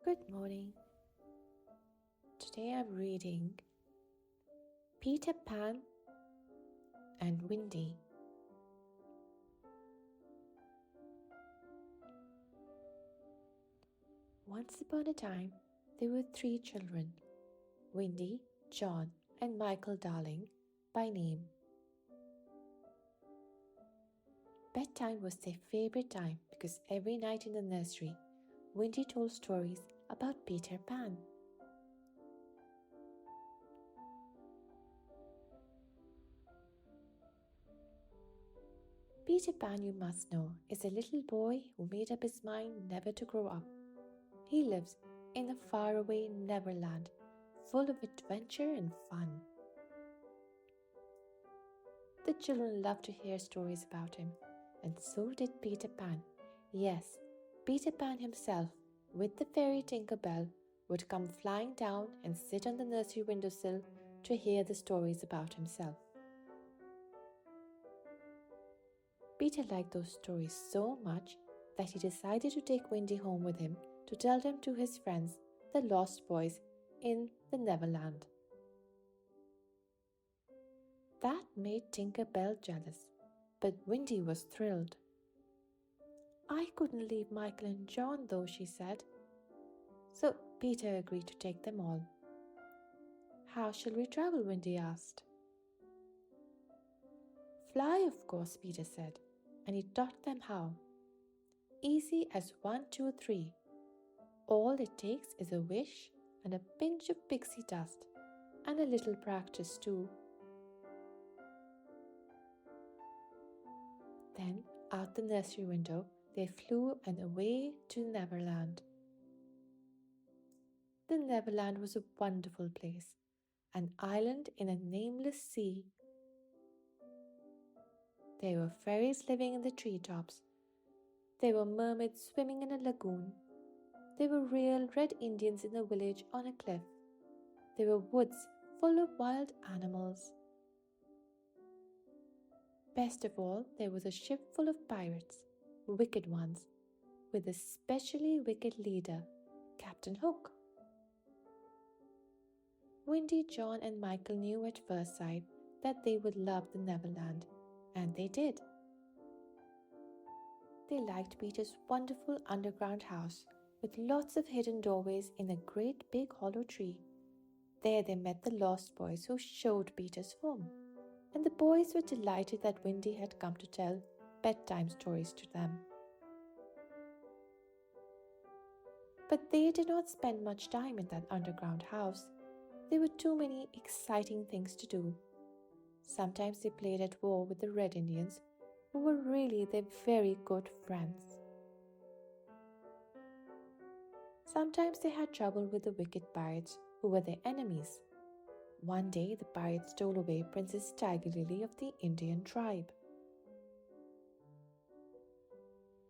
Good morning. Today I'm reading Peter Pan and Wendy. Once upon a time, there were 3 children, Wendy, John, and Michael Darling by name. Bedtime was their favorite time because every night in the nursery, Wendy told stories about Peter Pan. Peter Pan, you must know, is a little boy who made up his mind never to grow up. He lives in a faraway Neverland, full of adventure and fun. The children loved to hear stories about him, and so did Peter Pan. Yes, Peter Pan himself, with the fairy Tinker Bell, would come flying down and sit on the nursery windowsill to hear the stories about himself. Peter liked those stories so much that he decided to take Wendy home with him to tell them to his friends, the Lost Boys in the Neverland. That made Tinker Bell jealous, but Wendy was thrilled. I couldn't leave Michael and John though, she said. So Peter agreed to take them all. How shall we travel? Wendy asked. Fly, of course, Peter said, and he taught them how. Easy as 1, 2, 3. All it takes is a wish and a pinch of pixie dust, and a little practice too. Then, out the nursery window, they flew and away to Neverland. The Neverland was a wonderful place, an island in a nameless sea. There were fairies living in the treetops. There were mermaids swimming in a lagoon. There were real red Indians in a village on a cliff. There were woods full of wild animals. Best of all, there was a ship full of pirates, wicked ones, with a specially wicked leader, Captain Hook. Wendy, John, and Michael knew at first sight that they would love the Neverland, and they did. They liked Peter's wonderful underground house with lots of hidden doorways in a great big hollow tree. There they met the Lost Boys who showed Peter's home, and the boys were delighted that Wendy had come to tell bedtime stories to them. But they did not spend much time in that underground house. There were too many exciting things to do. Sometimes they played at war with the Red Indians, who were really their very good friends. Sometimes they had trouble with the wicked pirates, who were their enemies. One day the pirates stole away Princess Tiger Lily of the Indian tribe.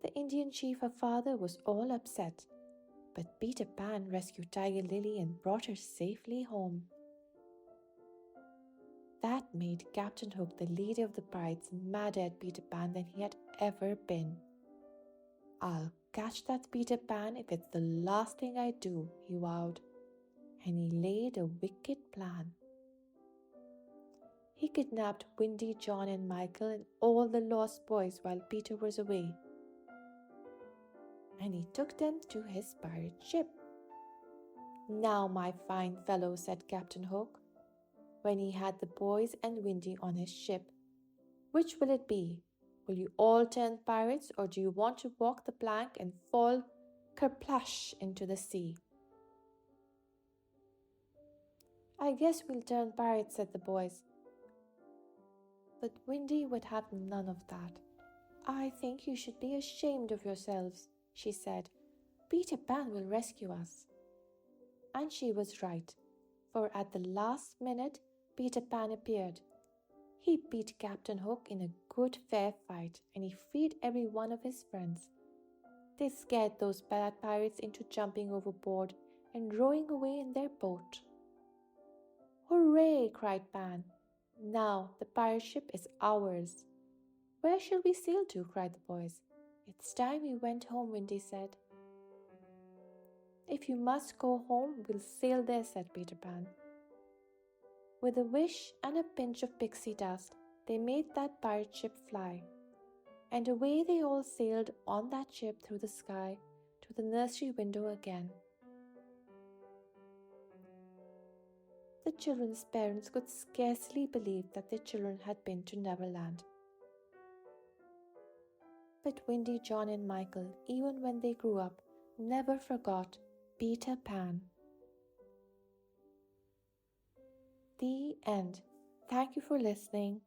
The Indian chief, her father, was all upset, but Peter Pan rescued Tiger Lily and brought her safely home. That made Captain Hook, the leader of the pirates, madder at Peter Pan than he had ever been. I'll catch that Peter Pan if it's the last thing I do, he vowed, and he laid a wicked plan. He kidnapped Wendy, John, and Michael and all the Lost Boys while Peter was away, and he took them to his pirate ship. Now, my fine fellows, said Captain Hook, when he had the boys and Wendy on his ship, which will it be? Will you all turn pirates, or do you want to walk the plank and fall kerplash into the sea? I guess we'll turn pirates, said the boys. But Wendy would have none of that. I think you should be ashamed of yourselves, she said. Peter Pan will rescue us. And she was right, for at the last minute Peter Pan appeared. He beat Captain Hook in a good fair fight, and he freed every one of his friends. They scared those bad pirates into jumping overboard and rowing away in their boat. Hooray! Cried Pan. Now the pirate ship is ours. Where shall we sail to? Cried the boys. It's time we went home, Wendy said. If if you must go home, we'll sail there, said Peter Pan. With a wish and a pinch of pixie dust, they made that pirate ship fly. And away they all sailed on that ship through the sky to the nursery window again. The children's parents could scarcely believe that their children had been to Neverland. But Wendy, John, and Michael, even when they grew up, never forgot Peter Pan. The end. Thank you for listening.